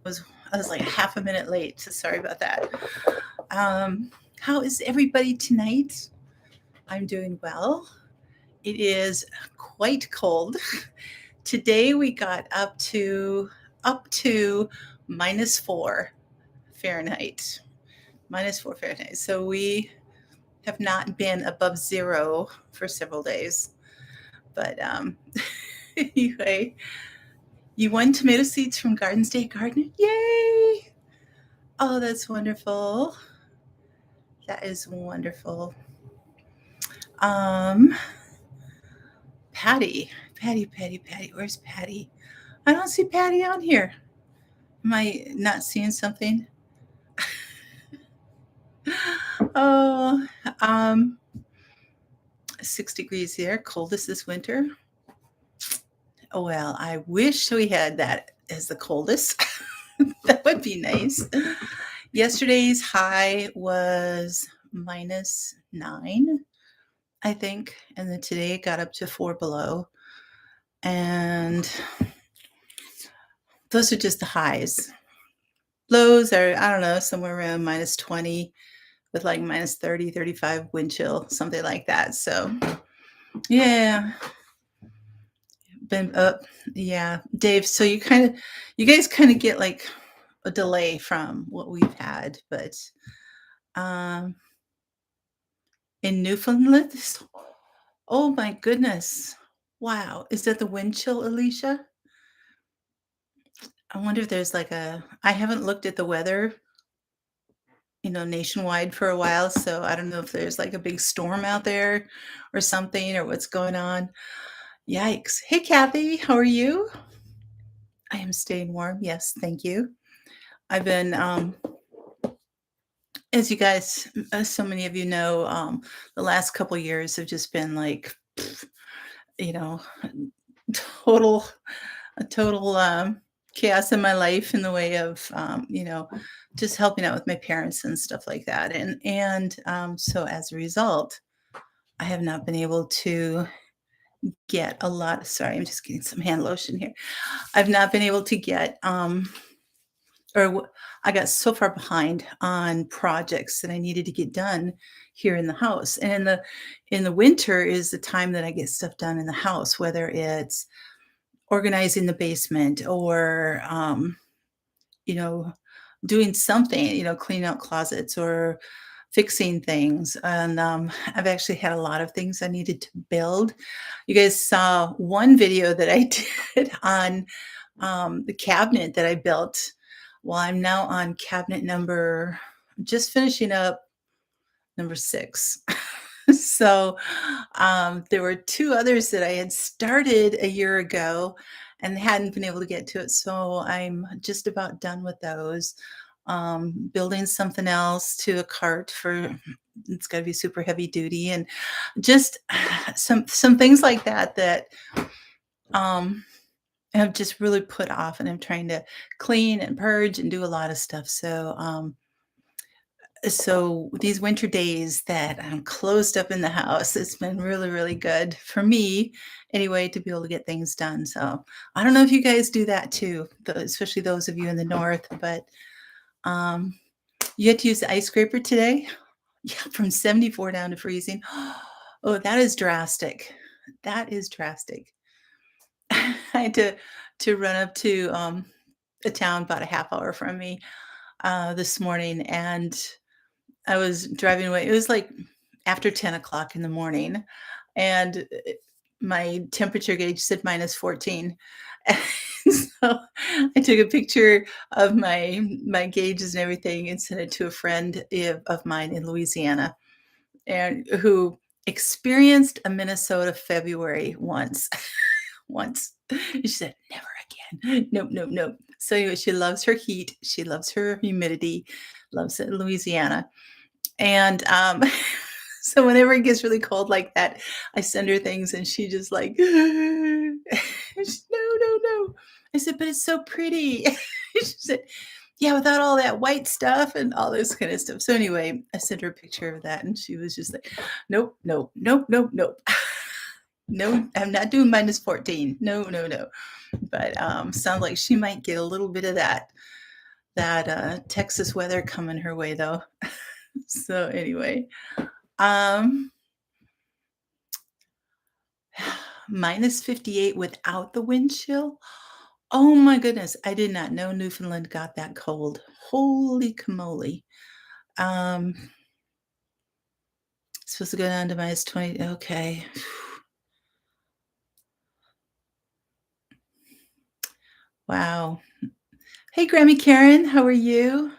was I was like half a minute late, so sorry about that. How is everybody tonight? I'm doing well. It is quite cold. Today we got up to -4 Fahrenheit. -4 Fahrenheit. So we have not been above zero for several days. But anyway, you won tomato seeds from Garden State Gardener. Yay! Oh, that's wonderful. That is wonderful. Um, Patty. Where's Patty? I don't see Patty on here. Am I not seeing something? Oh, um, 6 degrees here, coldest this winter. Oh, well, I wish we had that as the coldest. That would be nice. Yesterday's high was -9, I think, and then today it got up to 4 below. And those are just the highs. Lows are, I don't know, somewhere around -20 with like -30, 35 wind chill, something like that. So, yeah, been up. Yeah, Dave. So you guys kind of get like a delay from what we've had, but um, in Newfoundland, oh my goodness, wow, is that the wind chill, Alicia? I wonder if there's like a. I haven't looked at the weather, nationwide for a while, so I don't know if there's like a big storm out there or something or what's going on. Yikes. Hey, Kathy, how are you? I am staying warm. Yes, thank you. I've been, as you guys, as so many of you know, the last couple years have just been like, you know, total, a total chaos in my life in the way of, just helping out with my parents and stuff like that. And so as a result, I have not been able to get a lot. Sorry, I'm just getting some hand lotion here. I've not been able to get, I got so far behind on projects that I needed to get done here in the house. And in the winter is the time that I get stuff done in the house, whether it's organizing the basement or you know, doing something, cleaning out closets or fixing things. And I've actually had a lot of things I needed to build. You guys saw one video that I did on the cabinet that I built. Well, I'm now on cabinet just finishing up number 6. So there were 2 others that I had started a year ago and hadn't been able to get to it. So I'm just about done with those. Building something else to a cart it's got to be super heavy duty, and just some things like that um, have just really put off, and I'm trying to clean and purge and do a lot of stuff. So these winter days that I'm closed up in the house, it's been really, really good for me anyway to be able to get things done. So I don't know if you guys do that too, especially those of you in the north, but um, you had to use the ice scraper today? Yeah, from 74 down to freezing. Oh, that is drastic. That is drastic. I had to run up to a town about a half hour from me this morning, and I was driving away. It was like after 10 o'clock in the morning, and my temperature gauge said -14. And so I took a picture of my gauges and everything and sent it to a friend of mine in Louisiana, and who experienced a Minnesota February once. Once. She said, "Never again. Nope, nope, nope." So anyway, she loves her heat. She loves her humidity. Loves it in Louisiana. And so whenever it gets really cold like that, I send her things and she just like, no, no, no. I said, but it's so pretty. She said, yeah, without all that white stuff and all this kind of stuff. So anyway, I sent her a picture of that and she was just like, nope, nope, nope, nope, nope. No, I'm not doing -14. No, no, no. But sounds like she might get a little bit of that that Texas weather coming her way though. So anyway, um, -58 without the wind chill. Oh my goodness, I did not know Newfoundland got that cold. Holy camolie. Um, Supposed to go down to -20. Okay. Wow. Hey, Grammy Karen, how are you?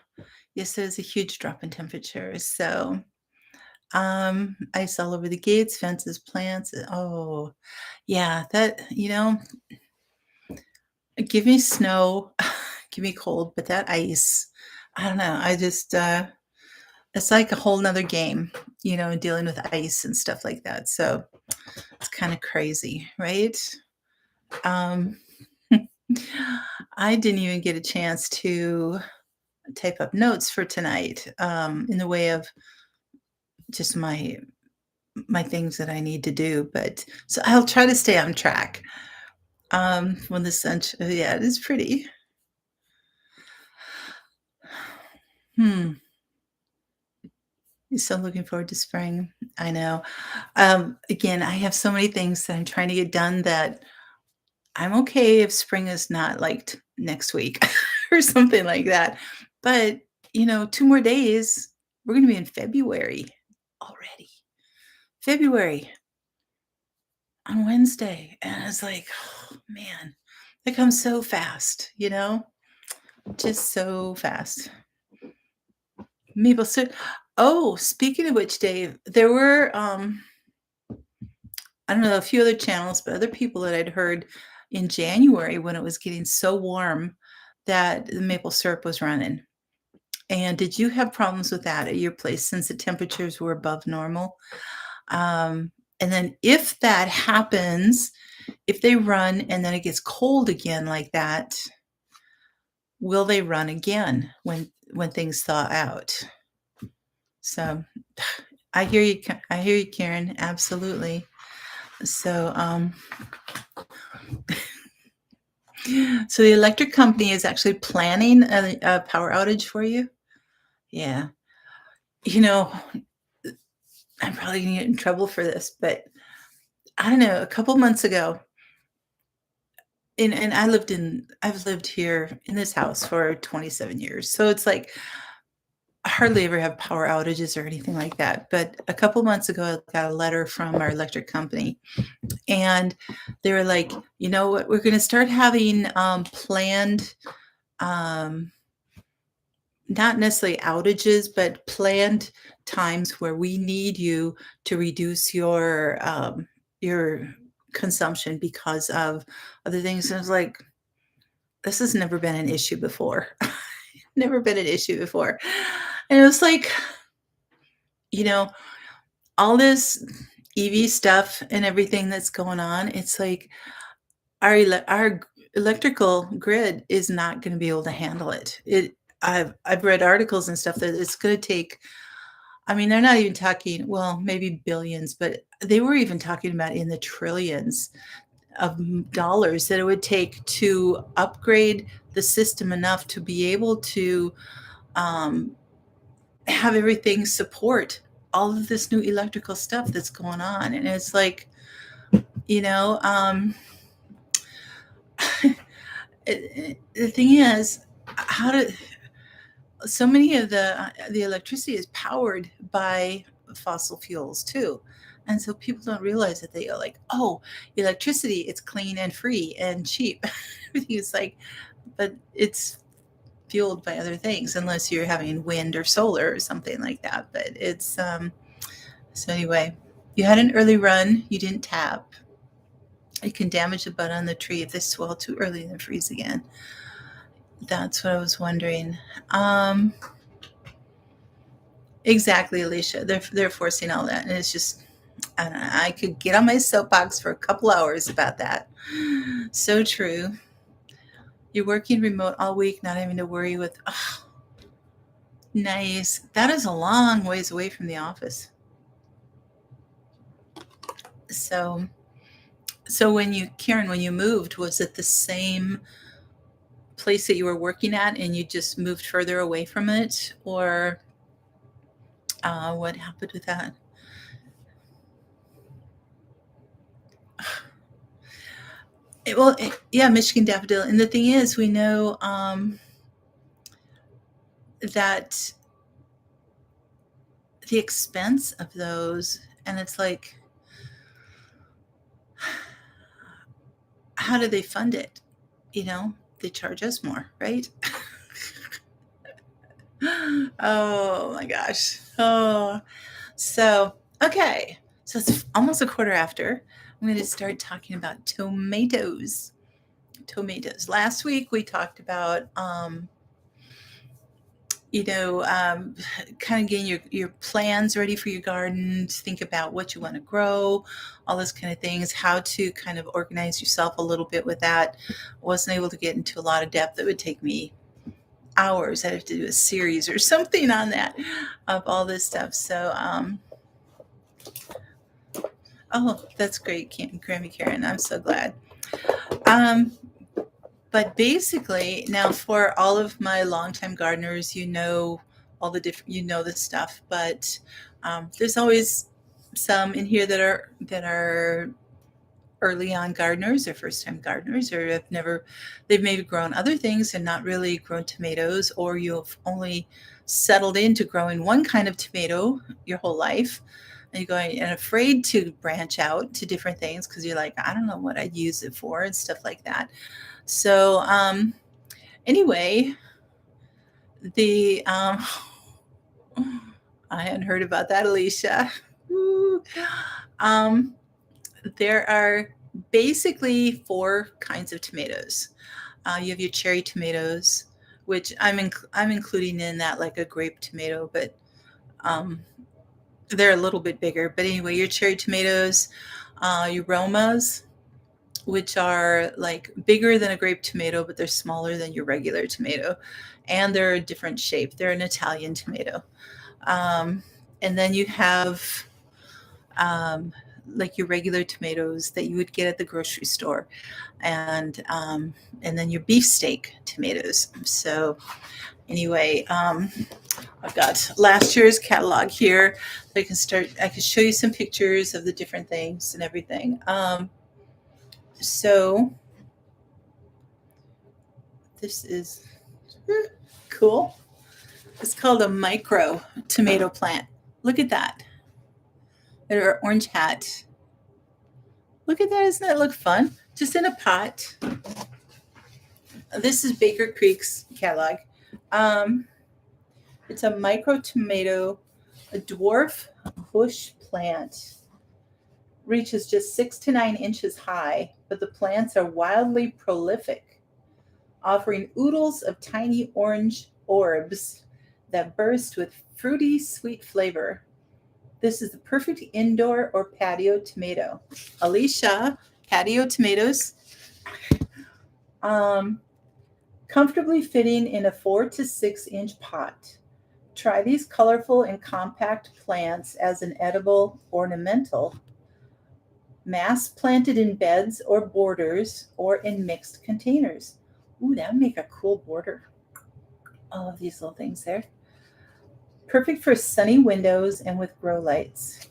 Yes, there's a huge drop in temperature. So, ice all over the gates, fences, plants. Oh, yeah, give me snow, give me cold, but that ice, I don't know. It's like a whole nother game, dealing with ice and stuff like that. So it's kind of crazy, right? Um, I didn't even get a chance to type up notes for tonight, in the way of just my things that I need to do. But so I'll try to stay on track. When the sun, yeah, it is pretty. Hmm. So looking forward to spring. I know. Again, I have so many things that I'm trying to get done that I'm okay if spring is not like next week or something like that. But, 2 more days, we're gonna be in February already. February on Wednesday. And it's like, oh man, it comes so fast. Just so fast. Maple syrup. Oh, speaking of which, Dave, there were I don't know, a few other channels, but other people that I'd heard in January when it was getting so warm that the maple syrup was running. And did you have problems with that at your place since the temperatures were above normal? Um, and then if that happens, if they run and then it gets cold again like that, will they run again when things thaw out? So I hear you. I hear you, Karen. Absolutely. So, so the electric company is actually planning a power outage for you? Yeah. You know, I'm probably gonna get in trouble for this, but I don't know, a couple months ago, and I've lived here in this house for 27 years. So it's like I hardly ever have power outages or anything like that. But a couple months ago, I got a letter from our electric company, and they were like, "You know what? We're gonna start having planned um, not necessarily outages, but planned times where we need you to reduce your consumption because of other things." And I was like, this has never been an issue before. Never been an issue before. And it was like, you know, all this EV stuff and everything that's going on, it's like our electrical grid is not going to be able to handle it. I've read articles and stuff that it's going to take. I mean, they're not even talking, well, maybe billions, but they were even talking about in the trillions of dollars that it would take to upgrade the system enough to be able to um, have everything support all of this new electrical stuff that's going on. And it's like, you know, the thing is, how do so many of the electricity is powered by fossil fuels too, and so people don't realize that they are like, oh, electricity, it's clean and free and cheap. Everything is like, but it's fueled by other things unless you're having wind or solar or something like that. But it's so anyway, you had an early run, you didn't tap. It can damage the bud on the tree if they swell too early and freeze again. That's what I was wondering. Um, exactly, Alicia. They're forcing all that, and it's just I don't know. I could get on my soapbox for a couple hours about that. So true. You're working remote all week, not having to worry with. Oh, nice. That is a long ways away from the office. So, Karen, when you moved, was it the same place that you were working at and you just moved further away from it, or what happened with that? Yeah, Michigan daffodil. And the thing is, we know that the expense of those, and it's like, how do they fund it? You know, they charge us more, right? Oh my gosh. Oh, so okay. So it's almost a quarter after. I'm going to start talking about tomatoes. Tomatoes. Last week we talked about you know, kind of getting your plans ready for your garden, to think about what you want to grow, all those kind of things, how to kind of organize yourself a little bit with that. I wasn't able to get into a lot of depth. It would take me hours. I'd have to do a series or something on that, of all this stuff. So, oh, that's great, Grammy Karen. I'm so glad. Um, But basically, now for all of my longtime gardeners, you know all the different, you know the stuff. But there's always some in here that are early on gardeners or first time gardeners, or have never, they've maybe grown other things and not really grown tomatoes, or you've only settled into growing one kind of tomato your whole life. And you're going and afraid to branch out to different things because you're like, I don't know what I'd use it for and stuff like that. So, anyway, the I hadn't heard about that, Alicia. Ooh. Um, there are basically four kinds of tomatoes. You have your cherry tomatoes, which I'm including in that, like a grape tomato, but um, they're a little bit bigger. But anyway, your cherry tomatoes, your Romas, which are like bigger than a grape tomato, but they're smaller than your regular tomato. And they're a different shape. They're an Italian tomato. Um, and then you have um, like your regular tomatoes that you would get at the grocery store. And then your beefsteak tomatoes. So anyway, I've got last year's catalog here. I can show you some pictures of the different things and everything. So this is cool. It's called a micro tomato plant. Look at that. Or orange hat. Look at that. Doesn't that look fun? Just in a pot. This is Baker Creek's catalog. Um, it's a micro tomato, a dwarf bush plant. Reaches just 6 to 9 inches high, but the plants are wildly prolific, offering oodles of tiny orange orbs that burst with fruity, sweet flavor. This is the perfect indoor or patio tomato. Alicia, patio tomatoes. Um, Comfortably fitting in a 4 to 6 inch pot. Try these colorful and compact plants as an edible ornamental. Mass planted in beds or borders or in mixed containers. Ooh, that would make a cool border. All of these little things there. Perfect for sunny windows and with grow lights.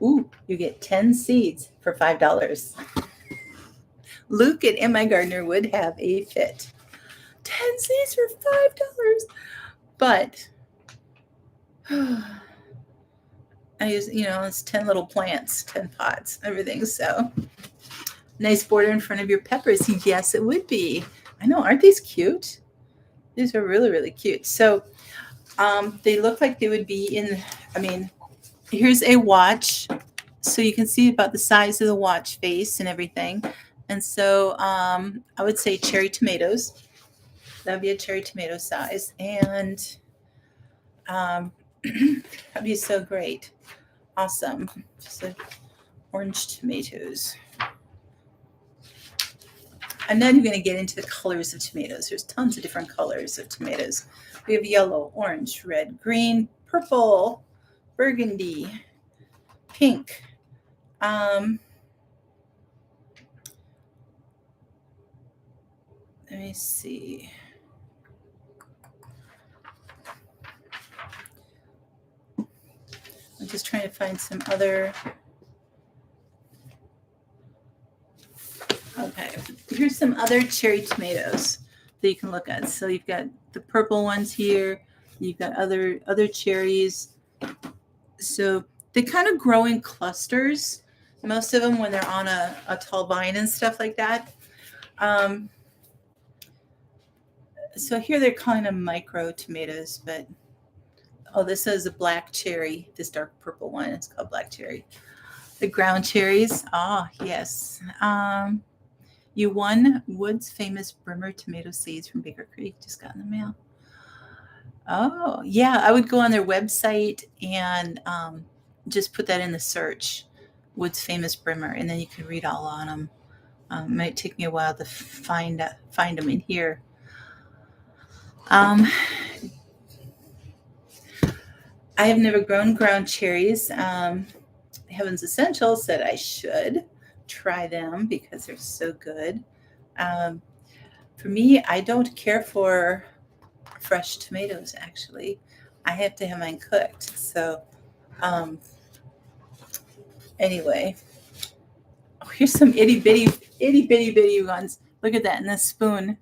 You get 10 seeds for $5. Luke at MI Gardner would have a fit. 10 seeds for $5. But I use, it's 10 little plants, 10 pots, everything. So nice border in front of your peppers. Yes, it would be. I know. Aren't these cute? These are really, really cute. So they look like they would be here's a watch. So you can see about the size of the watch face and everything. And so I would say cherry tomatoes. That would be a cherry tomato size. And that'd be so great. Awesome. Just like orange tomatoes. I'm not even going to get into the colors of tomatoes. There's tons of different colors of tomatoes. We have yellow, orange, red, green, purple, burgundy, pink. Let me see. I'm just trying to find some other. Okay, here's some other cherry tomatoes that you can look at. So you've got the purple ones here. You've got other cherries. So they kind of grow in clusters. Most of them when they're on a tall vine and stuff like that. Um, so here they're calling them micro tomatoes, but oh, this is a black cherry. This dark purple one, it's called black cherry. The ground cherries. Ah, yes. You won Wood's famous Brimmer tomato seeds from Baker Creek. Just got in the mail. Oh, yeah. I would go on their website and just put that in the search, Wood's famous Brimmer, and then you can read all on them. It might take me a while to find them in here. I have never grown ground cherries. Heaven's Essential said I should try them because they're so good. For me, I don't care for fresh tomatoes, actually. I have to have mine cooked. So, anyway, oh, here's some itty bitty ones. Look at that in this spoon.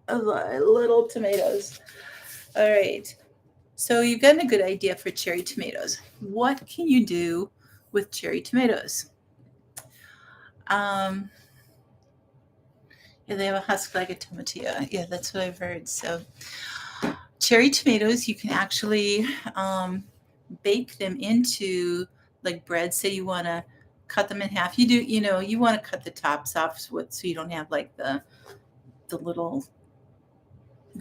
Little tomatoes. All right. So you've gotten a good idea for cherry tomatoes. What can you do with cherry tomatoes? Yeah, they have a husk like a tomatillo. Yeah, that's what I've heard. So cherry tomatoes, you can actually bake them into like bread. Say you want to cut them in half. You want to cut the tops off so you don't have like the little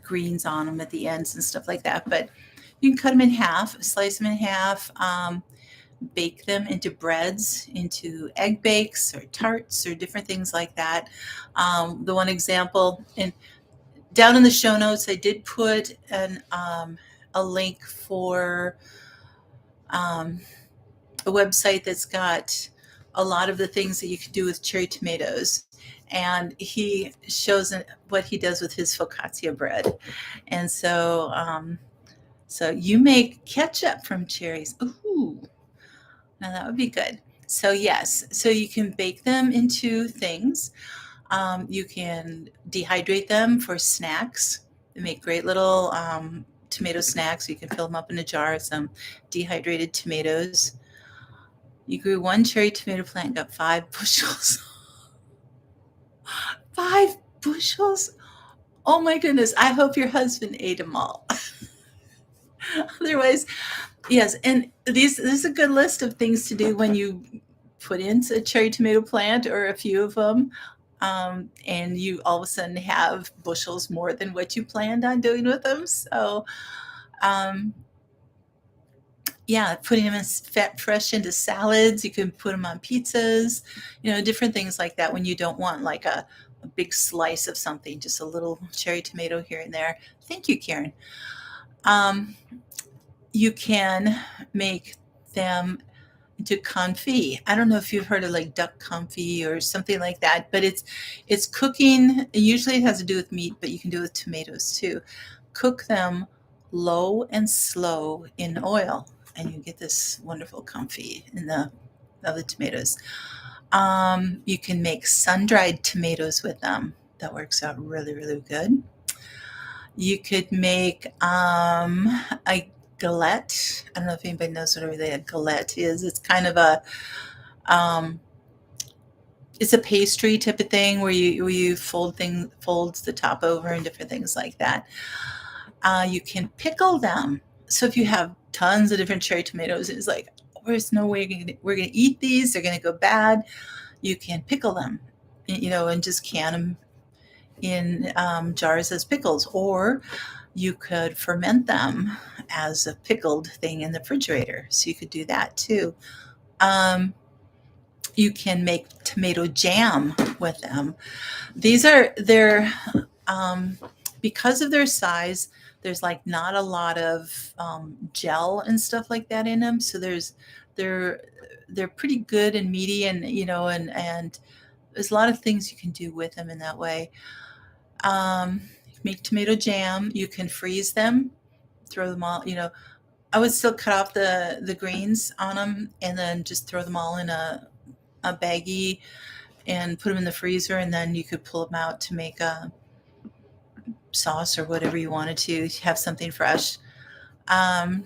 greens on them at the ends and stuff like that. But you can cut them in half, slice them in half, bake them into breads, into egg bakes or tarts or different things like that. The one example, and down in the show notes, I did put a link for a website that's got a lot of the things that you can do with cherry tomatoes. And he shows what he does with his focaccia bread. And so, so you make ketchup from cherries. Ooh, now that would be good. So yes, so you can bake them into things. You can dehydrate them for snacks. They make great little tomato snacks. You can fill them up in a jar of some dehydrated tomatoes. You grew one cherry tomato plant, got 5 bushels. 5 bushels? Oh my goodness. I hope your husband ate them all. Otherwise, yes. And this is a good list of things to do when you put in a cherry tomato plant or a few of them. And you all of a sudden have bushels more than what you planned on doing with them. So, yeah, putting them fresh into salads. You can put them on pizzas, different things like that when you don't want like a big slice of something, just a little cherry tomato here and there. Thank you, Karen. You can make them into confit. I don't know if you've heard of like duck confit or something like that, but it's cooking. Usually it has to do with meat, but you can do it with tomatoes too. Cook them low and slow in oil, and you get this wonderful confit of the tomatoes. You can make sun-dried tomatoes with them. That works out really, really good. You could make a galette. I don't know if anybody knows what a galette is. It's kind of it's a pastry type of thing where you folds the top over and different things like that. You can pickle them. So if you have tons of different cherry tomatoes, it's like there's no way we're gonna eat these. They're gonna go bad. You can pickle them, and just can them in jars as pickles, or you could ferment them as a pickled thing in the refrigerator. So you could do that too. You can make tomato jam with them. They're because of their size, there's like not a lot of gel and stuff like that in them. So they're pretty good and meaty, and and there's a lot of things you can do with them in that way. Make tomato jam. You can freeze them, throw them all, I would still cut off the greens on them and then just throw them all in a baggie and put them in the freezer, and then you could pull them out to make a sauce or whatever you wanted to have something fresh. Um,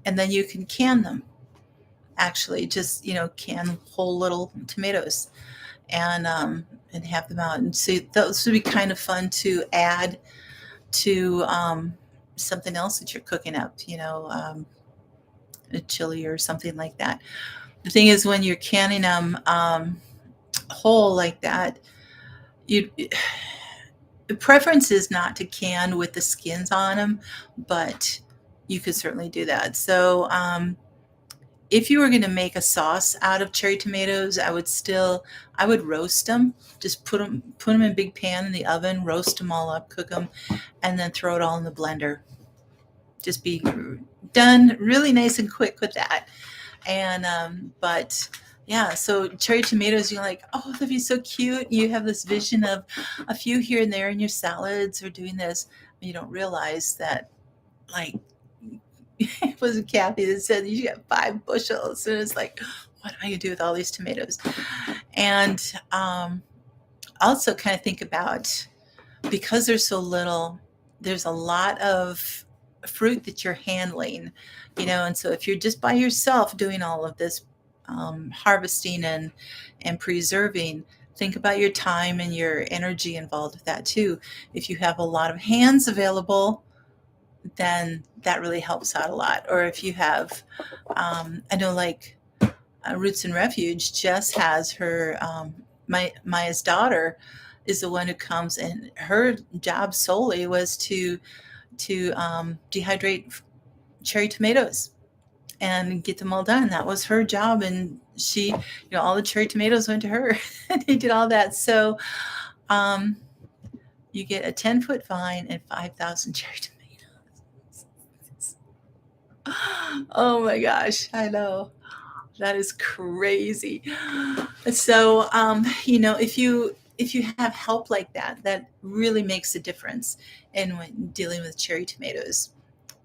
and then you can can them. Actually, just can whole little tomatoes and have them out. And so those would be kind of fun to add to something else that you're cooking up. A chili or something like that. The thing is, when you're canning them whole like that, you the preference is not to can with the skins on them, but you could certainly do that. So if you were going to make a sauce out of cherry tomatoes, I would roast them. Just put them in a big pan in the oven, roast them all up, cook them, and then throw it all in the blender. Just be done really nice and quick with that. And but yeah, so cherry tomatoes, you're like, oh, that'd be so cute. You have this vision of a few here and there in your salads or doing this. You don't realize that, like, it was Kathy that said you got 5 bushels, and it's like, what am I gonna do with all these tomatoes? And also kind of think about, because there's so little, there's a lot of fruit that you're handling, and so if you're just by yourself doing all of this harvesting and preserving, think about your time and your energy involved with that too. If you have a lot of hands available, then that really helps out a lot. Or if you have, I know, like Roots and Refuge, Jess has her, Maya's daughter is the one who comes, and her job solely was to dehydrate cherry tomatoes and get them all done. That was her job, and she, all the cherry tomatoes went to her. They did all that. So you get a 10-foot vine and 5,000 cherry tomatoes. Oh my gosh, I know. That is crazy. So, if you have help like that, that really makes a difference in when dealing with cherry tomatoes.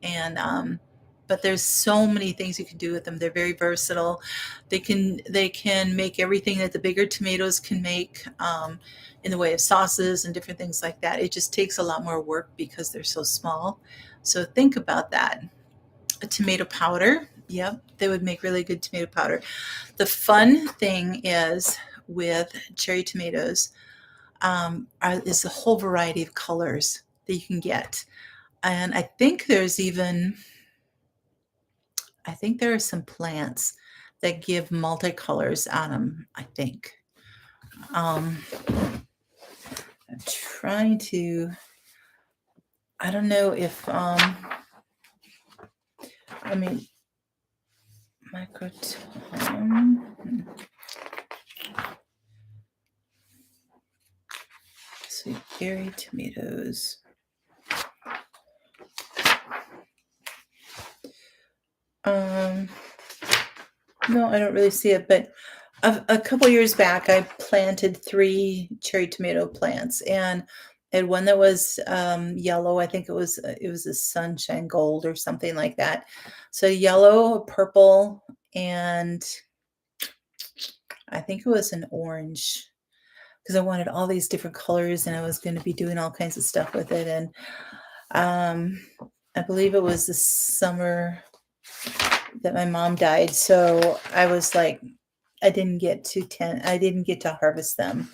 And but there's so many things you can do with them. They're very versatile. They can make everything that the bigger tomatoes can make, in the way of sauces and different things like that. It just takes a lot more work because they're so small. So think about that. A tomato powder. Yep, they would make really good tomato powder. The fun thing is with cherry tomatoes, is a whole variety of colors that you can get. And I think there are some plants that give multicolors on them, I think. Um, I'm trying to, I don't know if, I mean, microton, sweet berry tomatoes. No, I don't really see it, but a couple years back, I planted 3 cherry tomato plants, and I had one that was yellow. I think it was a sunshine gold or something like that. So yellow, purple, and I think it was an orange, because I wanted all these different colors, and I was going to be doing all kinds of stuff with it. And I believe it was the summer that my mom died, so I was like, I didn't get to harvest them.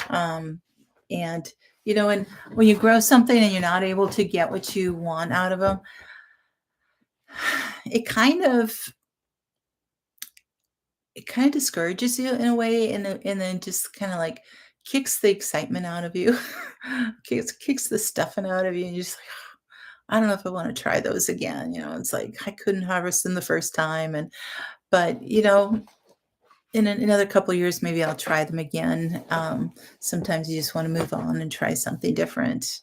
Um, and and when you grow something and you're not able to get what you want out of them, it kind of discourages you in a way, and then just kind of like kicks the excitement out of you, kicks the stuffing out of you, and you're just like, I don't know if I want to try those again. It's like I couldn't harvest them the first time, but in another couple of years, maybe I'll try them again. Sometimes you just want to move on and try something different.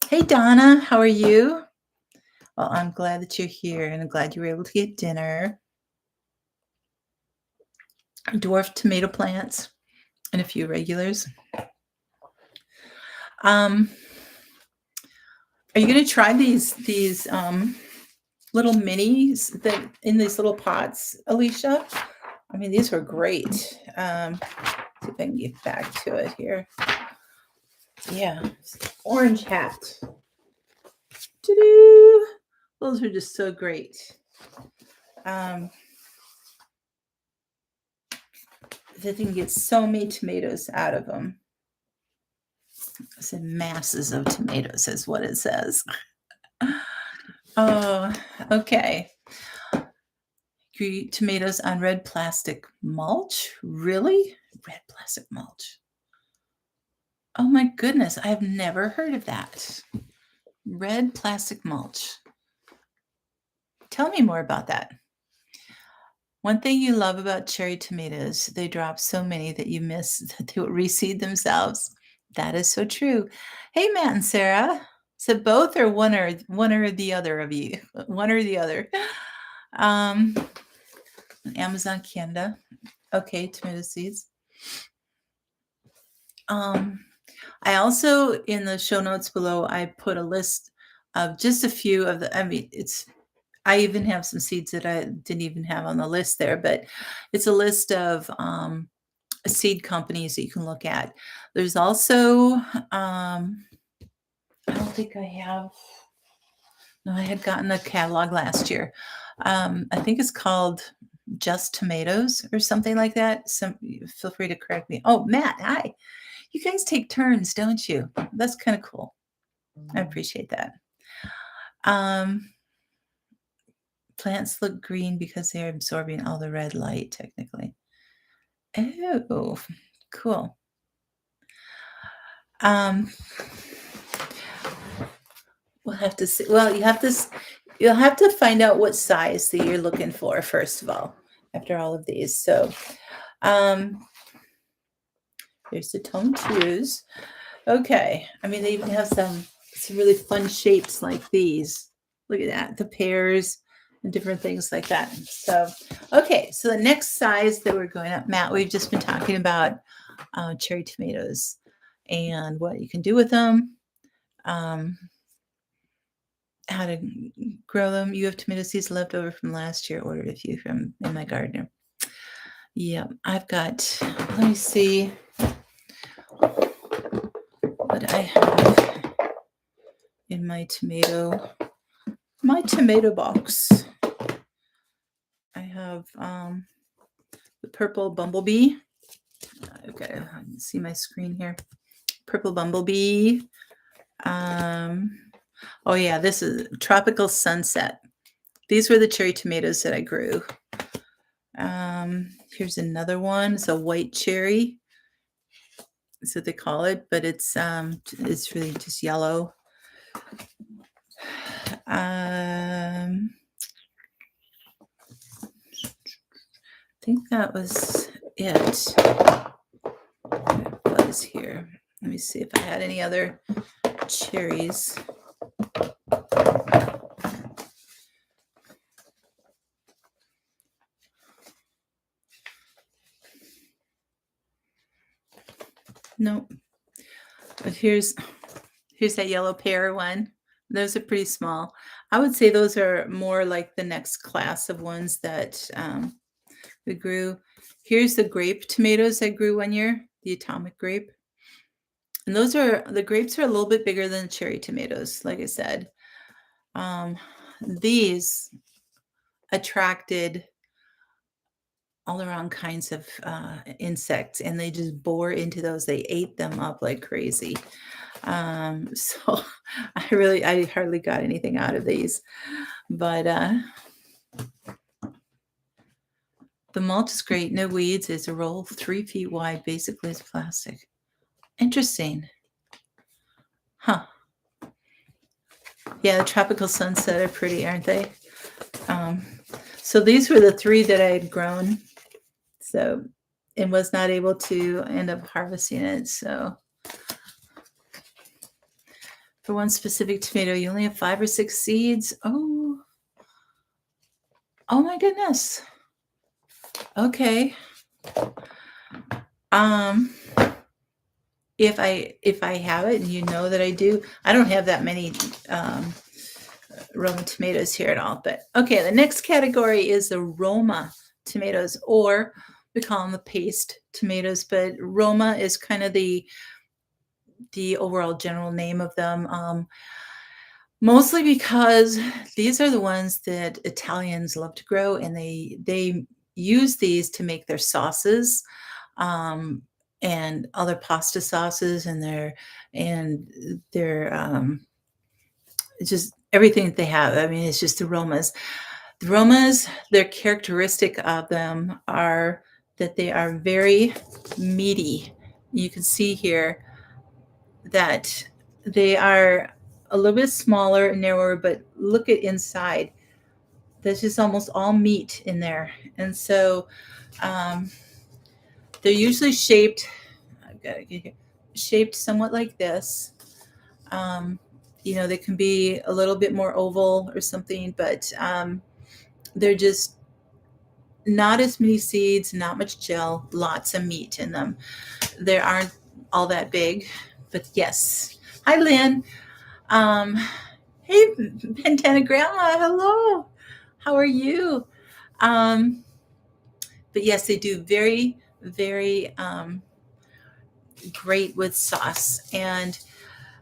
Hey, Donna, how are you? Well, I'm glad that you're here, and I'm glad you were able to get dinner. Dwarf tomato plants and a few regulars. Um, are you going to try these little minis that in these little pots, Alicia? I mean, these were great. See if I can get back to it here. Yeah, orange hat. Doo-doo. Those are just so great. They can get so many tomatoes out of them. I said masses of tomatoes is what it says. Oh, okay. Tomatoes on red plastic mulch? Really? Red plastic mulch. Oh my goodness, I've never heard of that. Red plastic mulch. Tell me more about that. One thing you love about cherry tomatoes, they drop so many that you miss that they will reseed themselves. That is so true. Hey, Matt and Sarah. So both or one or the other of you? One or the other. Amazon Canada. Okay, tomato seeds. I also, in the show notes below, I put a list of just a few of the, I even have some seeds that I didn't even have on the list there, but it's a list of seed companies that you can look at. There's also, I don't think I have, no, I had gotten a catalog last year. I think it's called Just Tomatoes or something like that. Feel free to correct me. Oh, Matt, hi. You guys take turns, don't you? That's kind of cool. I appreciate that. Plants look green because they're absorbing all the red light, technically. Oh, cool. We'll have to see. Well, you'll have to find out what size that you're looking for, first of all, after all of these. So, there's the tone twos. Okay. I mean, they even have some really fun shapes like these. Look at that, the pears and different things like that. So, okay. So the next size that we're going up, Matt, we've just been talking about cherry tomatoes and what you can do with them, how to grow them. You have tomato seeds left over from last year. Ordered a few from in my gardener. Yeah, I've got, let me see what I have in my tomato box. I have the purple bumblebee. Okay, see my screen here. Purple bumblebee. Oh yeah, this is tropical sunset. These were the cherry tomatoes that I grew. Here's another one. It's a white cherry. That's what they call it, but it's really just yellow. I think that was it. Buzz here. Let me see if I had any other cherries. Nope. But here's that yellow pear one. Those are pretty small. I would say those are more like the next class of ones that we grew. Here's the grape tomatoes I grew one year, the atomic grape. And the grapes are a little bit bigger than cherry tomatoes, like I said. These attracted all around kinds of insects, and they just bore into those. They ate them up like crazy. So I hardly got anything out of these, but the mulch is great. No weeds. It's a roll 3 feet wide. Basically, it's plastic. Interesting. Huh. Yeah, the tropical sunset are pretty, aren't they? So these were the 3 that I had grown. So, and was not able to end up harvesting it. So for one specific tomato, you only have 5 or 6 seeds. Oh my goodness. Okay. if I have it, and you know that I do. I don't have that many Roma tomatoes here at all. But okay, the next category is the Roma tomatoes, or we call them the paste tomatoes, but Roma is kind of the overall general name of them. Mostly because these are the ones that Italians love to grow, and they use these to make their sauces, um, and other pasta sauces, and their just everything that they have. I mean, it's just aromas. The aromas, their characteristic of them are that they are very meaty. You can see here that they are a little bit smaller and narrower, but look at inside. There's just almost all meat in there. And so um, they're usually shaped, I've got to get here, shaped somewhat like this. Um, they can be a little bit more oval or something, but they're just not as many seeds, not much gel, lots of meat in them. They aren't all that big, but yes. Hi, Lynn. Um, hey, Bandana Grandma. Hello. How are you? Um, but yes, they do very, very great with sauce. And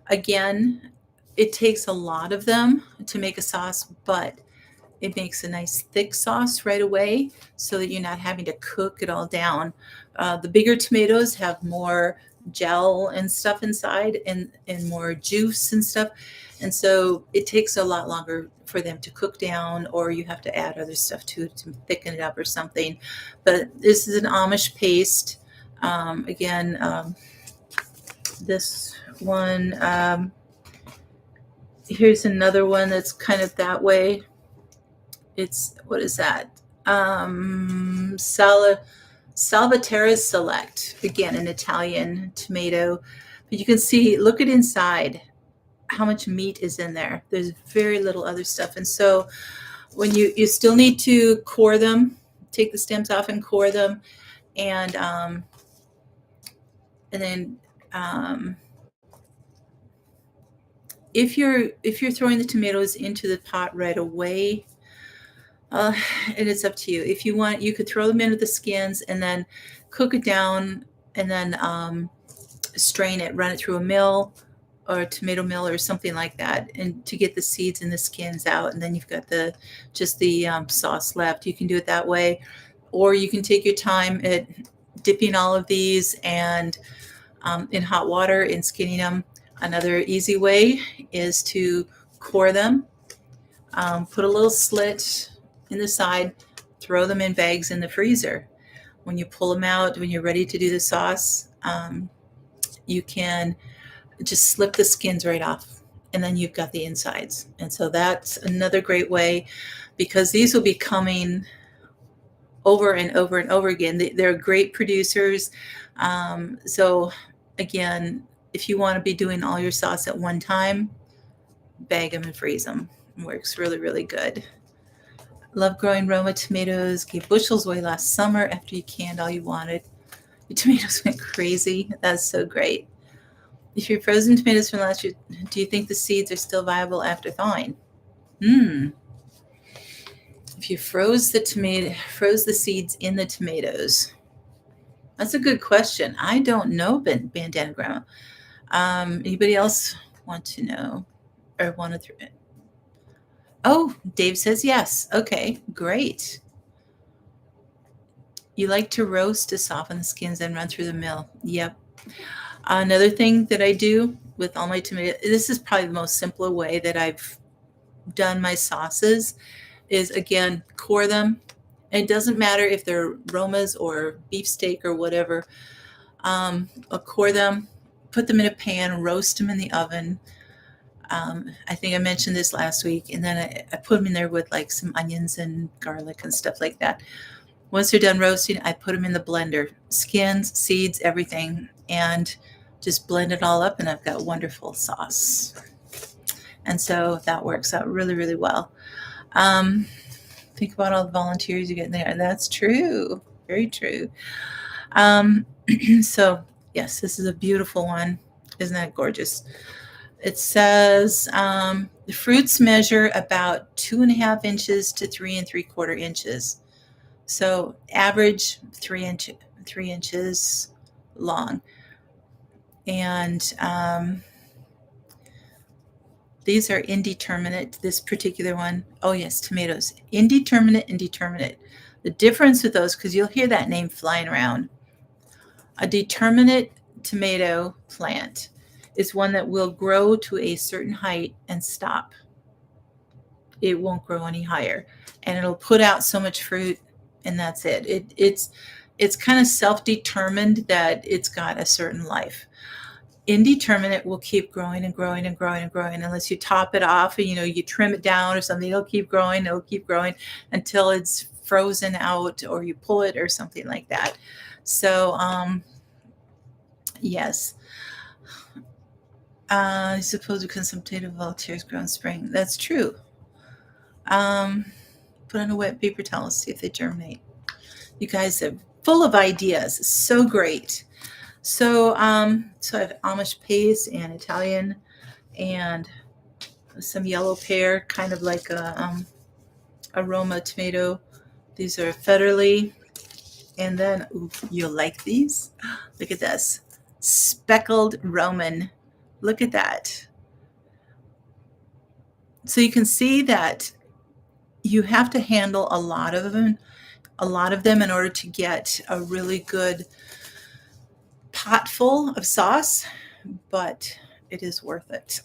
again, it takes a lot of them to make a sauce, but it makes a nice thick sauce right away so that you're not having to cook it all down. The bigger tomatoes have more gel and stuff inside, and more juice and stuff. And so it takes a lot longer for them to cook down, or you have to add other stuff to it to thicken it up or something. But this is an Amish paste. Again, this one, here's another one that's kind of that way. It's, what is that? Salvatore Select, again, an Italian tomato. But you can see, look at inside how much meat is in there. There's very little other stuff. And so when you still need to core them, take the stems off and core them. And then if you're throwing the tomatoes into the pot right away, and it's up to you. If you want, you could throw them into the skins and then cook it down, and then strain it, run it through a mill or a tomato mill or something like that, and to get the seeds and the skins out. And then you've got just the sauce left. You can do it that way, or you can take your time at dipping all of these and in hot water and skinning them. Another easy way is to core them. Put a little slit in the side, throw them in bags in the freezer. When you pull them out, when you're ready to do the sauce, you can just slip the skins right off, and then you've got the insides. And so that's another great way, because these will be coming over and over and over again. They're great producers. So again, if you want to be doing all your sauce at one time, bag them and freeze them. It works really, really good. Love growing Roma tomatoes. Gave bushels away last summer after you canned all you wanted. Your tomatoes went crazy. That's so great. If you're frozen tomatoes from last year, do you think the seeds are still viable after thawing? If you froze the seeds in the tomatoes, that's a good question. I don't know, Bandana Grandma. Anybody else want to know or want to throw it? Oh, Dave says yes. Okay, great. You like to roast to soften the skins and run through the mill. Yep. Another thing that I do with all my tomatoes, this is probably the most simpler way that I've done my sauces, is again, core them. And it doesn't matter if they're Romas or beefsteak or whatever. I'll core them, put them in a pan, roast them in the oven. I think I mentioned this last week, and then I put them in there with like some onions and garlic and stuff like that. Once they're done roasting, I put them in the blender, skins, seeds, everything, and just blend it all up, and I've got wonderful sauce. And so that works out really, really well. Think about all the volunteers you get in there. That's true. Very true. So Yes, this is a beautiful one. Isn't that gorgeous? It says the fruits measure about 2.5 inches to 3 3/4 inches. So average 3 inches long. And these are indeterminate, this particular one. Oh, yes, tomatoes. Indeterminate, indeterminate. The difference with those, because you'll hear that name flying around. A determinate tomato plant is one that will grow to a certain height and stop. It won't grow any higher. And it'll put out so much fruit, and that's it. It's kind of self-determined that it's got a certain life. Indeterminate will keep growing and growing and growing and growing unless you top it off, and you trim it down or something. It'll keep growing until it's frozen out, or you pull it or something like that. So yes, I suppose because some potato volunteers grow in spring. That's true. Put on a wet paper towel, see if they germinate. You guys are full of ideas. So great. So so I have Amish paste and Italian and some yellow pear, kind of like a Roma tomato. These are federally. And then, ooh, you'll like these. Look at this. Speckled Roman. Look at that. So you can see that you have to handle a lot of them in order to get a really good pot full of sauce, but it is worth it.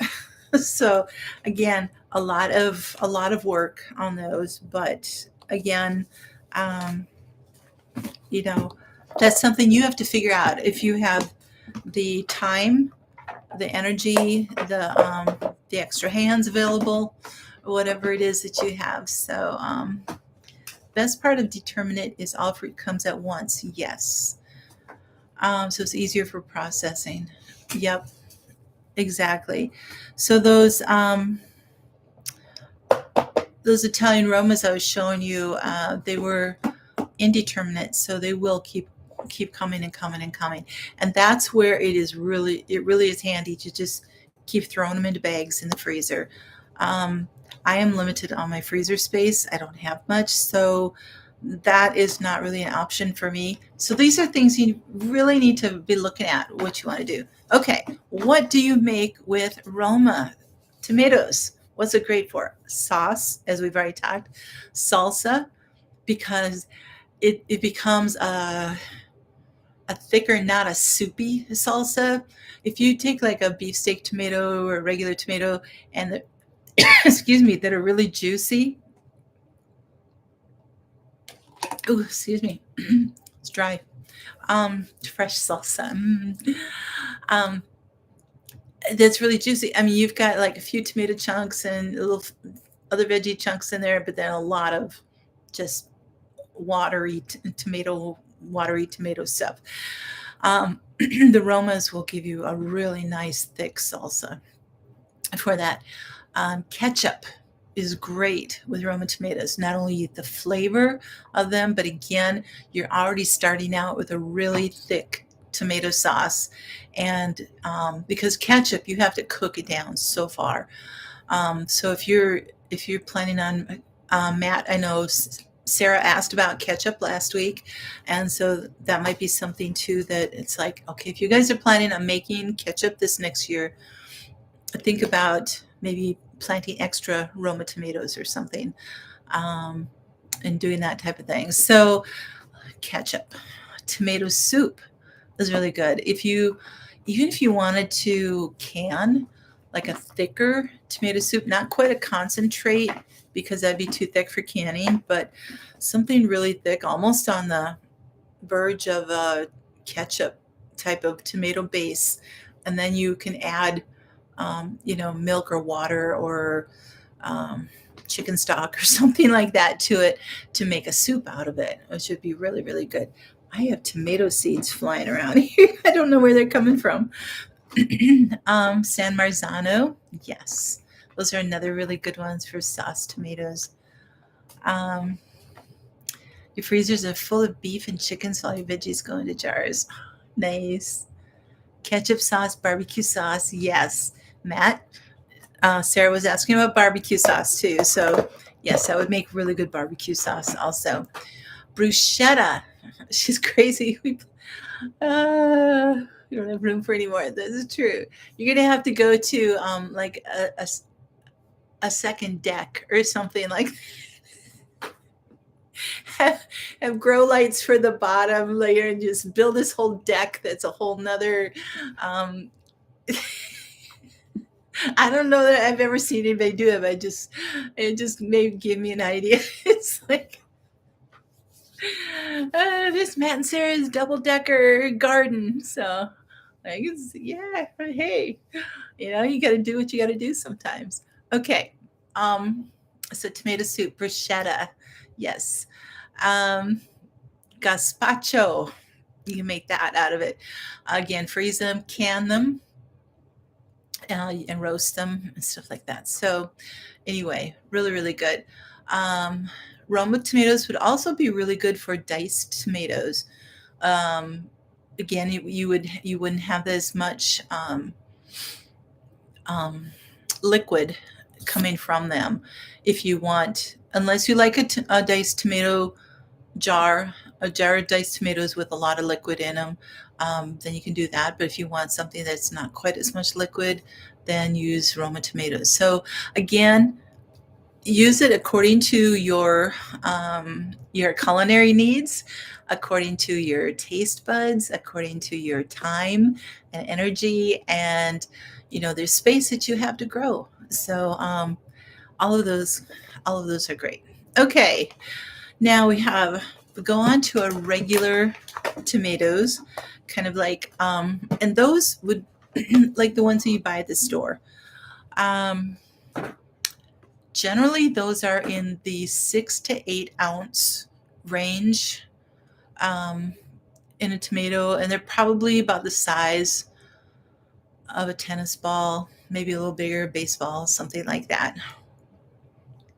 So again, a lot of work on those, but again, um, you know, that's something you have to figure out if you have the time, the energy, the extra hands available, or whatever it is that you have. So best part of determinate is all fruit comes at once. Yes. So it's easier for processing. Yep, exactly. So those Italian Romas I was showing you, they were indeterminate, so they will keep coming and coming and coming. And that's where it really is handy to just keep throwing them into bags in the freezer. I am limited on my freezer space. I don't have much, so that is not really an option for me. So these are things you really need to be looking at what you want to do. Okay, what do you make with Roma tomatoes? What's it great for? Sauce, as we've already talked, salsa, because it becomes a thicker, not a soupy salsa. If you take like a beefsteak tomato or a regular tomato and the, excuse me, that are really juicy. Oh, excuse me. It's dry. Fresh salsa. Um, that's really juicy. I mean, you've got like a few tomato chunks and a little other veggie chunks in there, but then a lot of just watery tomato stuff. The Romas will give you a really nice thick salsa for that. Ketchup is great with Roma tomatoes. Not only the flavor of them, but again, you're already starting out with a really thick tomato sauce. And because ketchup, you have to cook it down so far. So if you're planning on Matt, I know Sarah asked about ketchup last week, and so that might be something too, that it's like, okay, if you guys are planning on making ketchup this next year, think about maybe planting extra Roma tomatoes or something, and doing that type of thing. So ketchup, tomato soup is really good. Even if you wanted to can like a thicker tomato soup, not quite a concentrate because that'd be too thick for canning, but something really thick, almost on the verge of a ketchup type of tomato base. And then you can add, milk or water or chicken stock or something like that to it to make a soup out of it, which would be really, really good. I have tomato seeds flying around here. I don't know where they're coming from. San Marzano, yes. Those are another really good ones for sauce tomatoes. Your freezers are full of beef and chicken, so all your veggies go into jars. Nice. Ketchup sauce, barbecue sauce. Yes, Matt. Sarah was asking about barbecue sauce too. So, yes, that would make really good barbecue sauce also. Bruschetta. She's crazy. We don't have room for any more. This is true. You're going to have to go to like a second deck or something like have grow lights for the bottom layer and just build this whole deck that's a whole nother um, I don't know that I've ever seen anybody do it, but it just may give me an idea. It's like this Matt and Sarah's double decker garden. So like it's yeah, hey, you got to do what you got to do sometimes. Okay, um, so tomato soup, bruschetta, yes, gazpacho. You can make that out of it. Again, freeze them, can them, and roast them and stuff like that. So anyway, really, really good. Um, Roma tomatoes would also be really good for diced tomatoes. Um, Again, you wouldn't have as much um, liquid coming from them if you want, unless you like a diced tomato jar, a jar of diced tomatoes with a lot of liquid in them, then you can do that. But if you want something that's not quite as much liquid, then use Roma tomatoes. So again, use it according to your culinary needs, according to your taste buds, according to your time and energy, and there's space that you have to grow. So all of those, all of those are great. Okay, now we go on to a regular tomatoes, kind of like, and those would like the ones that you buy at the store. Um, Generally, those are in the 6 to 8 ounce range um, in a tomato, and they're probably about the size of a tennis ball, maybe a little bigger, baseball, something like that.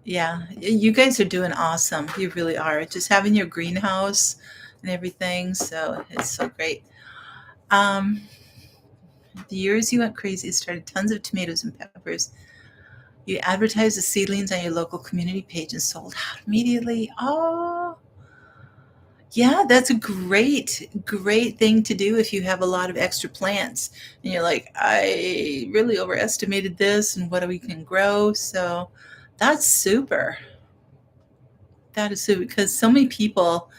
Yeah, you guys are doing awesome. You really are. Just having your greenhouse and everything, so it's so great. Um, the years you went crazy, started tons of tomatoes and peppers. You advertised the seedlings on your local community page and sold out immediately. Oh, yeah, that's a great, great thing to do if you have a lot of extra plants and you're like, I really overestimated this and what we can grow. So that's super. That is super because so many people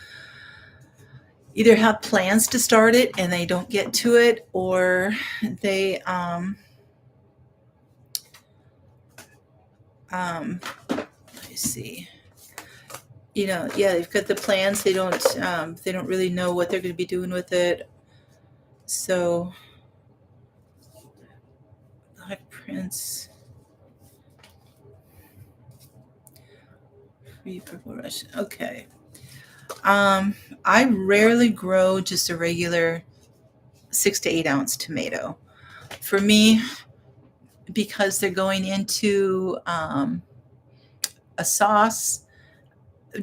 either have plans to start it and they don't get to it, or they let me see. Yeah, they've got the plans. They don't really know what they're going to be doing with it. So, Black Prince, Free Purple Russian. Okay. I rarely grow just a regular 6 to 8 ounce tomato. For me, because they're going into a sauce,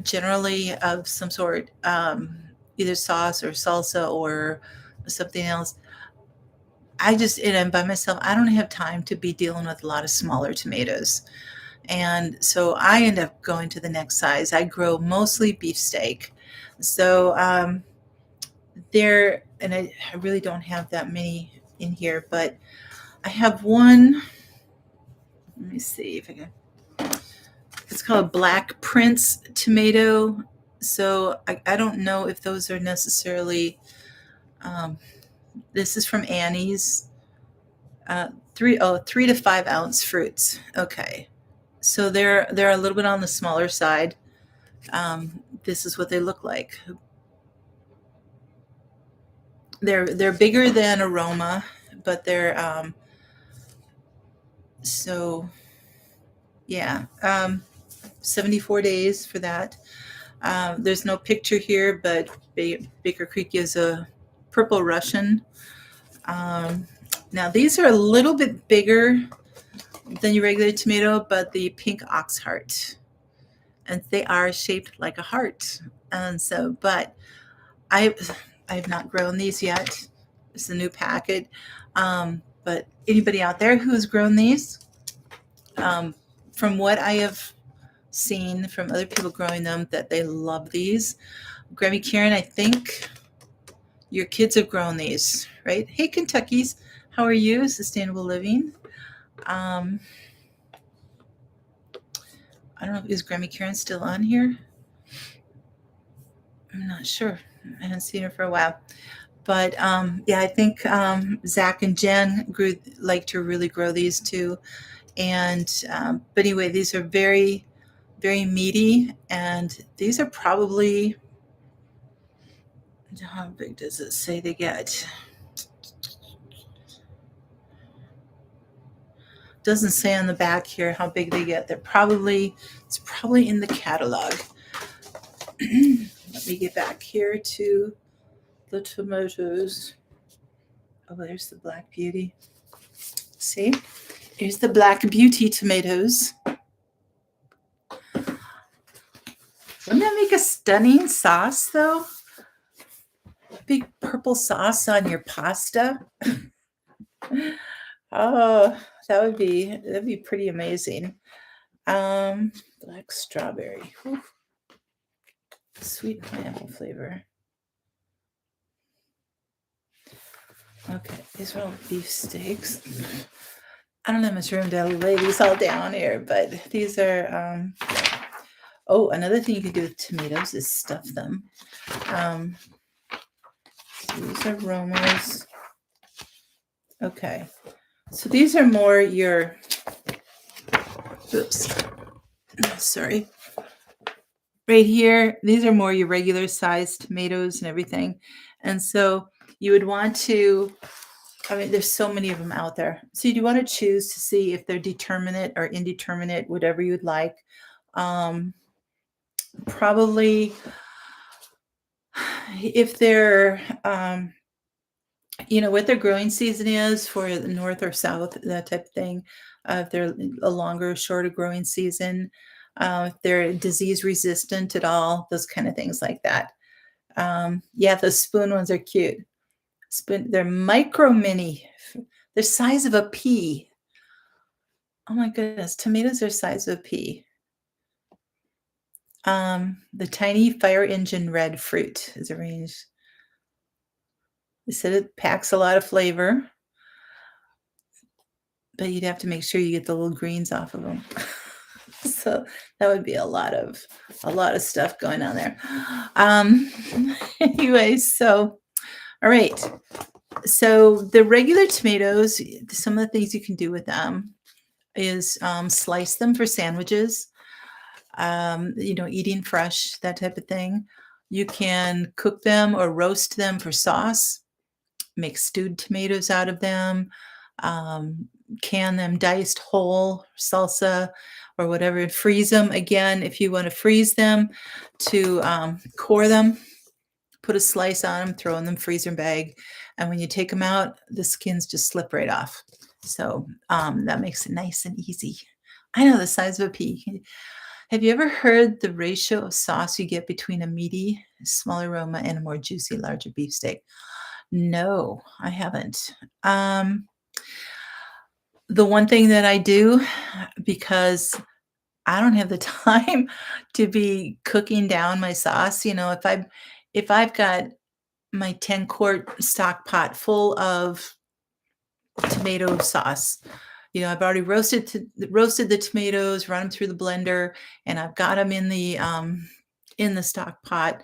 generally of some sort, either sauce or salsa or something else. And I'm by myself. I don't have time to be dealing with a lot of smaller tomatoes. And so I end up going to the next size. I grow mostly beefsteak. So and I really don't have that many in here, but I have one. Let me see if I can. It's called Black Prince tomato. So I don't know if those are necessarily. Um, this is from Annie's. 3 to 5 ounce fruits. Okay, so they're a little bit on the smaller side. This is what they look like. They're bigger than Aroma, but they're so yeah. 74 days for that. There's no picture here, but Baker Creek is a purple Russian. Now these are a little bit bigger than your regular tomato, but the pink ox heart, and they are shaped like a heart. And so, but I have not grown these yet. It's a new packet. But anybody out there who has grown these, um, from what I have seen from other people growing them, that they love these. Grammy Karen, I think your kids have grown these, right? Hey, Kentuckies, how are you? Sustainable living. Um, I don't know, is Grammy Karen still on here? I'm not sure. I haven't seen her for a while. But yeah, I think Zach and Jen like to really grow these too. And but anyway, these are very, very meaty, and these are probably, how big does it say they get? Doesn't say on the back here how big they get. It's probably in the catalog. Let me get back here to the tomatoes. Oh, there's the Black Beauty. See? Here's the Black Beauty tomatoes. Wouldn't that make a stunning sauce, though? Big purple sauce on your pasta. Oh, that'd be pretty amazing. Black strawberry. Whew. Sweet pineapple flavor. Okay, these are all beef steaks. I don't have much room to lay these all down here, but these are oh, another thing you could do with tomatoes is stuff them. These are Romas. Okay. So these are more your, oops, sorry. Right here, these are more your regular sized tomatoes and everything. And so you would want to, I mean, there's so many of them out there. So you want to choose to see if they're determinate or indeterminate, whatever you'd like. Probably if they're, what their growing season is for the north or south, that type of thing. If they're a longer, shorter growing season, if they're disease resistant at all, those kind of things like that. Yeah, the spoon ones are cute. They're micro mini. They're size of a pea. Oh my goodness, tomatoes are size of a pea. The tiny fire engine red fruit is arranged. They said it packs a lot of flavor, but you'd have to make sure you get the little greens off of them. So that would be a lot of stuff going on there. Anyway, so all right. So the regular tomatoes, some of the things you can do with them is slice them for sandwiches. Eating fresh, that type of thing. You can cook them or roast them for sauce. Make stewed tomatoes out of them. Can them diced whole, salsa or whatever, and freeze them. Again, if you want to freeze them, to core them, put a slice on them, throw in the freezer bag, and when you take them out, the skins just slip right off. So that makes it nice and easy. I know, the size of a pea. Have you ever heard the ratio of sauce you get between a meaty, smaller Roma and a more juicy, larger beefsteak? No, I haven't. The one thing that I do, because I don't have the time to be cooking down my sauce, if I've got my 10-quart stock pot full of tomato sauce, I've already roasted the tomatoes, run them through the blender, and I've got them in the stock pot.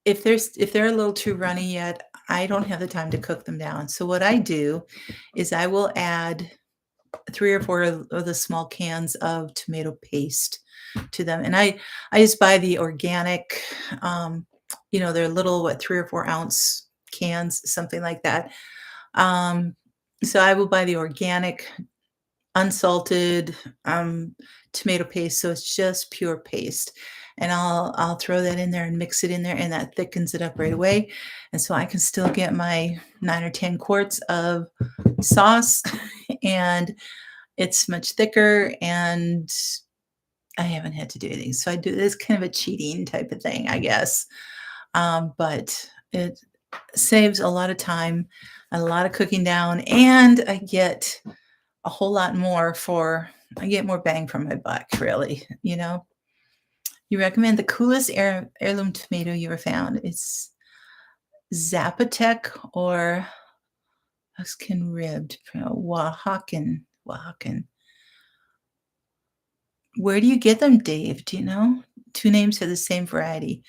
If they're a little too runny yet, I don't have the time to cook them down. So what I do is I will add 3 or 4 of the small cans of tomato paste to them. And I just buy the organic, they're little, 3 or 4 ounce cans, something like that. So I will buy the organic, unsalted tomato paste. So it's just pure paste. And I'll throw that in there and mix it in there, and that thickens it up right away. And so I can still get my 9 or 10 quarts of sauce, and it's much thicker, and I haven't had to do anything. So I do this kind of a cheating type of thing, I guess. But saves a lot of time, a lot of cooking down, and I get a whole lot more for I get more bang for my buck, really, you know? You recommend the coolest heirloom tomato you ever found. It's Zapotec or Mexican ribbed, Oaxacan. Where do you get them, Dave? Do you know? Two names for the same variety.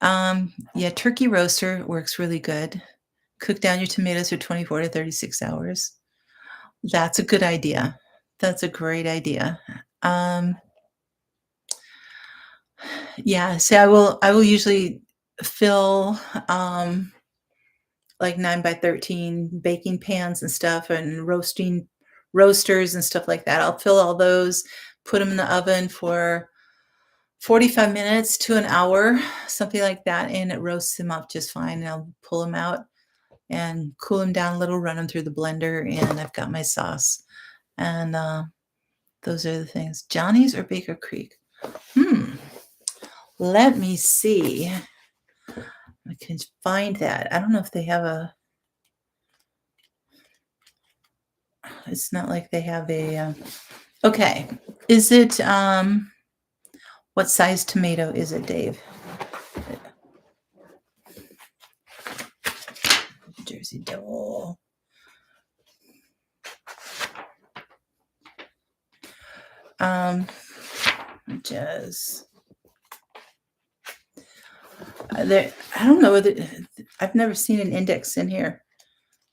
Yeah, turkey roaster works really good. Cook down your tomatoes for 24 to 36 hours. That's a good idea. That's a great idea. Yeah, so I will usually fill like 9 by 13 baking pans and stuff and roasters and stuff like that. I'll fill all those, put them in the oven for 45 minutes to an hour, something like that, and it roasts them up just fine. And I'll pull them out and cool them down a little, run them through the blender, and I've got my sauce. And those are the things. Johnny's or Baker Creek? Let me see. I can find that. I don't know if they have a. It's not like they have a. Okay. Is it. What size tomato is it, Dave? Jersey Devil. Just. I don't know whether I've never seen an index in here,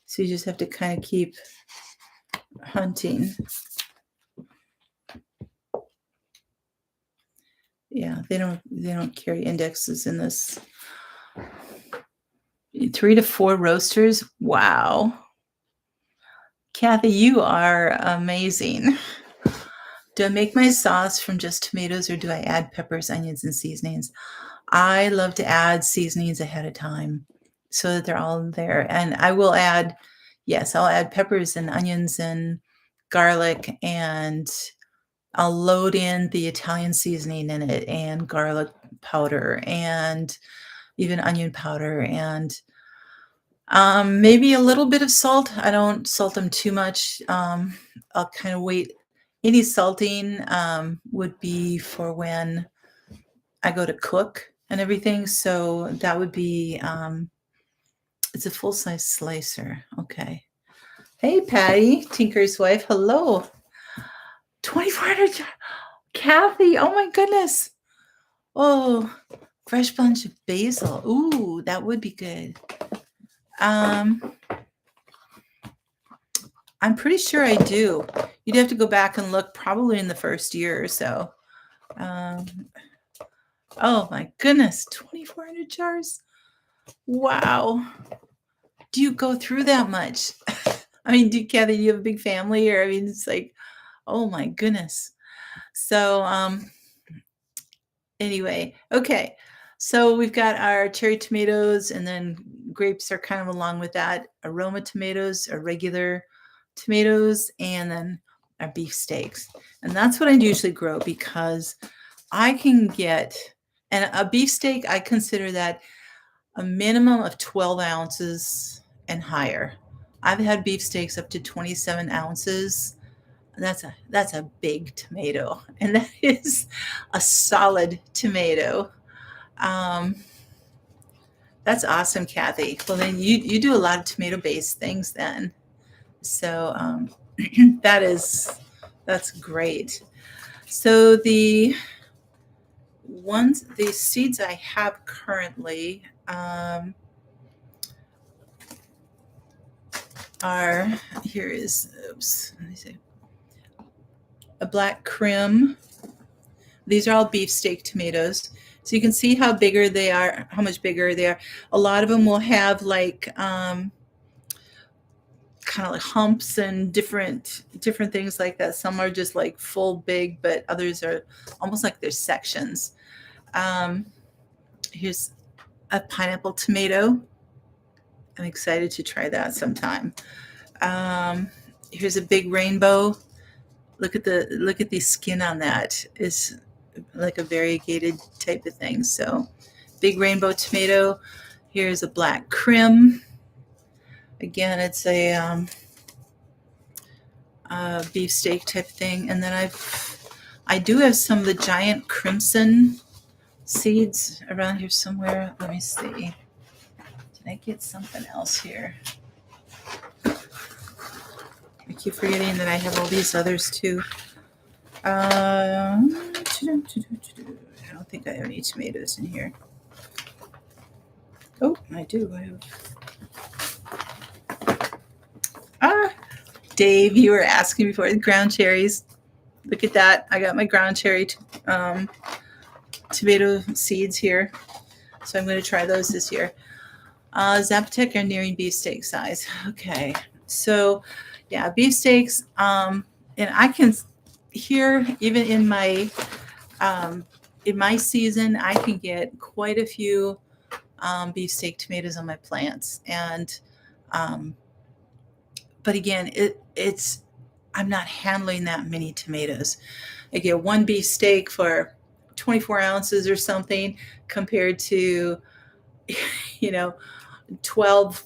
so you just have to kind of keep hunting. Yeah, they don't carry indexes in this. 3 to 4 roasters. Wow, Kathy, you are amazing. Do I make my sauce from just tomatoes, or do I add peppers, onions, and seasonings? I love to add seasonings ahead of time so that they're all there. And I will add, yes, I'll add peppers and onions and garlic, and I'll load in the Italian seasoning in it and garlic powder and even onion powder and maybe a little bit of salt. I don't salt them too much. I'll kind of wait. Any salting would be for when I go to cook and everything. So that would be, it's a full-size slicer. Okay. Hey, Patty, Tinker's wife. Hello. 2,400. Kathy, oh my goodness. Oh, fresh bunch of basil. Ooh, that would be good. I'm pretty sure I do. You'd have to go back and look probably in the first year or so. Oh my goodness, 2,400 jars. Wow. Do you go through that much? I mean, Kathy, do you have a big family? Or I mean, it's like, oh my goodness. So anyway, okay. So we've got our cherry tomatoes, and then grapes are kind of along with that. Aroma tomatoes are regular tomatoes, and then our beef steaks. And that's what I usually grow, because I can get, and a beef steak, I consider that a minimum of 12 ounces and higher. I've had beef steaks up to 27 ounces. That's a big tomato, and that is a solid tomato. That's awesome, Kathy. Well, then you do a lot of tomato-based things then. So that's great. So the seeds I have currently are, here is, oops, let me see, a black Krim. These are all beefsteak tomatoes. So you can see how bigger they are, how much bigger they are. A lot of them will have like kind of like humps and different things like that. Some are just like full big, but others are almost like they're sections. Here's a pineapple tomato. I'm excited to try that sometime. Here's a big rainbow. Look at the skin on that. It's like a variegated type of thing. So big rainbow tomato. Here's a black crim. Again, it's a beefsteak type thing. And then I do have some of the giant crimson seeds around here somewhere. Let me see. Did I get something else here? I keep forgetting that I have all these others too. I don't think I have any tomatoes in here. Oh, I do. I have. Dave, you were asking before the ground cherries. Look at that. I got my ground cherry tomato seeds here. So I'm going to try those this year. Zapotec are nearing beefsteak size. Okay. So, yeah, beefsteaks. And I can here, even in my season, I can get quite a few beefsteak tomatoes on my plants. And but again, it's I'm not handling that many tomatoes. I get one beefsteak for 24 ounces or something compared to 12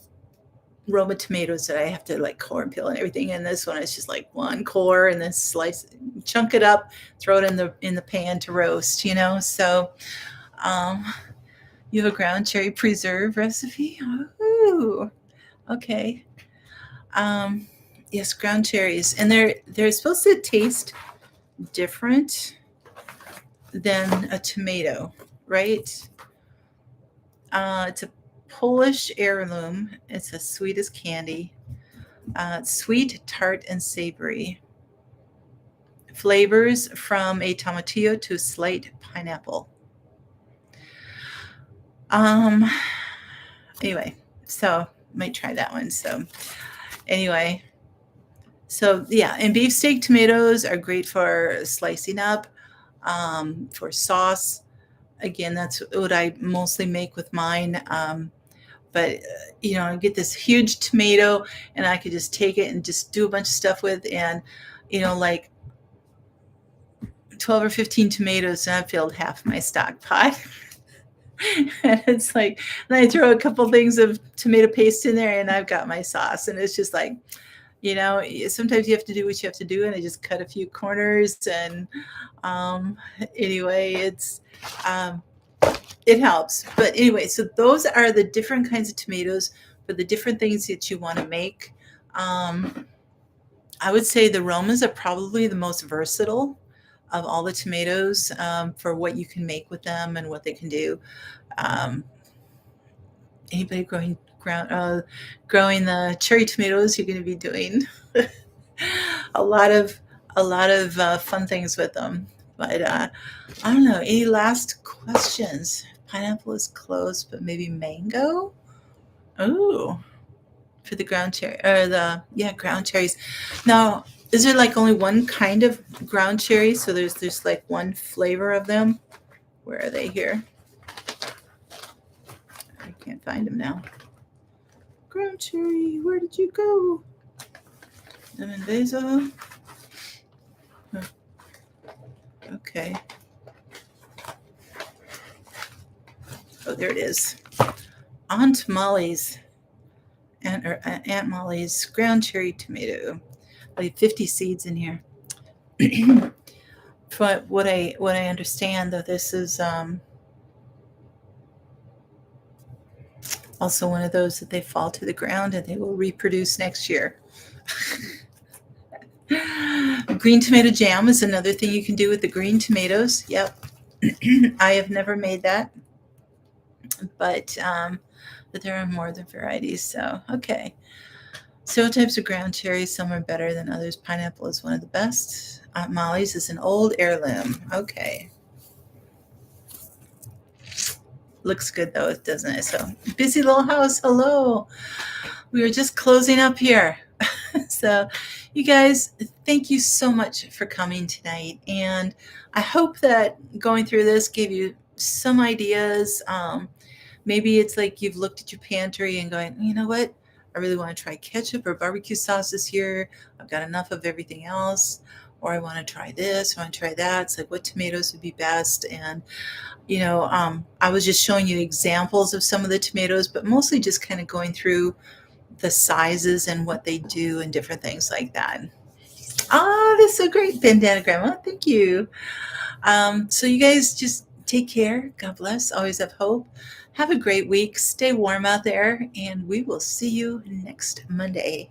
Roma tomatoes that I have to like core and peel and everything. And this one is just like one core and then slice, chunk it up, throw it in the pan to roast, So you have a ground cherry preserve recipe? Ooh, okay. Yes, ground cherries. And they're supposed to taste different than a tomato, right? It's a Polish heirloom. It's as sweet as candy. Sweet, tart, and savory. Flavors from a tomatillo to slight pineapple. Anyway, so might try that one. So anyway, so yeah, and beefsteak tomatoes are great for slicing up, for sauce. Again, that's what I mostly make with mine. But I get this huge tomato and I could just take it and just do a bunch of stuff with, and like 12 or 15 tomatoes, and I've filled half my stock pot. And it's like, and I throw a couple things of tomato paste in there and I've got my sauce. And it's just like, sometimes you have to do what you have to do, and I just cut a few corners. And anyway, it helps. But anyway, so those are the different kinds of tomatoes for the different things that you want to make. I would say the Romas are probably the most versatile of all the tomatoes, for what you can make with them and what they can do. Anybody growing the cherry tomatoes, you're going to be doing a lot of fun things with them. But I don't know. Any last questions? Pineapple is close, but maybe mango. Oh, for the ground cherry or ground cherries. Now, is there like only one kind of ground cherry? So there's like one flavor of them. Where are they here? I can't find them now. Ground cherry, where did you go? Lemon basil. Okay. Oh, there it is. Aunt Molly's ground cherry tomato. I have 50 seeds in here. But what I understand, though, this is also one of those that they fall to the ground and they will reproduce next year. Green tomato jam is another thing you can do with the green tomatoes. Yep. I have never made that, but there are more than varieties. So, okay. Several types of ground cherries. Some are better than others. Pineapple is one of the best. Aunt Molly's is an old heirloom. Okay. Looks good though, doesn't it? So, busy little house. Hello. We are just closing up here. So, you guys, thank you so much for coming tonight. And I hope that going through this gave you some ideas. Maybe it's like you've looked at your pantry and going, you know what? I really want to try ketchup or barbecue sauce this year. I've got enough of everything else. Or I want to try this, I want to try that. It's like what tomatoes would be best. And, I was just showing you examples of some of the tomatoes, but mostly just kind of going through the sizes and what they do and different things like that. Oh, that's so great, bandana grandma. Thank you. So you guys just take care. God bless. Always have hope. Have a great week. Stay warm out there, and we will see you next Monday.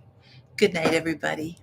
Good night, everybody.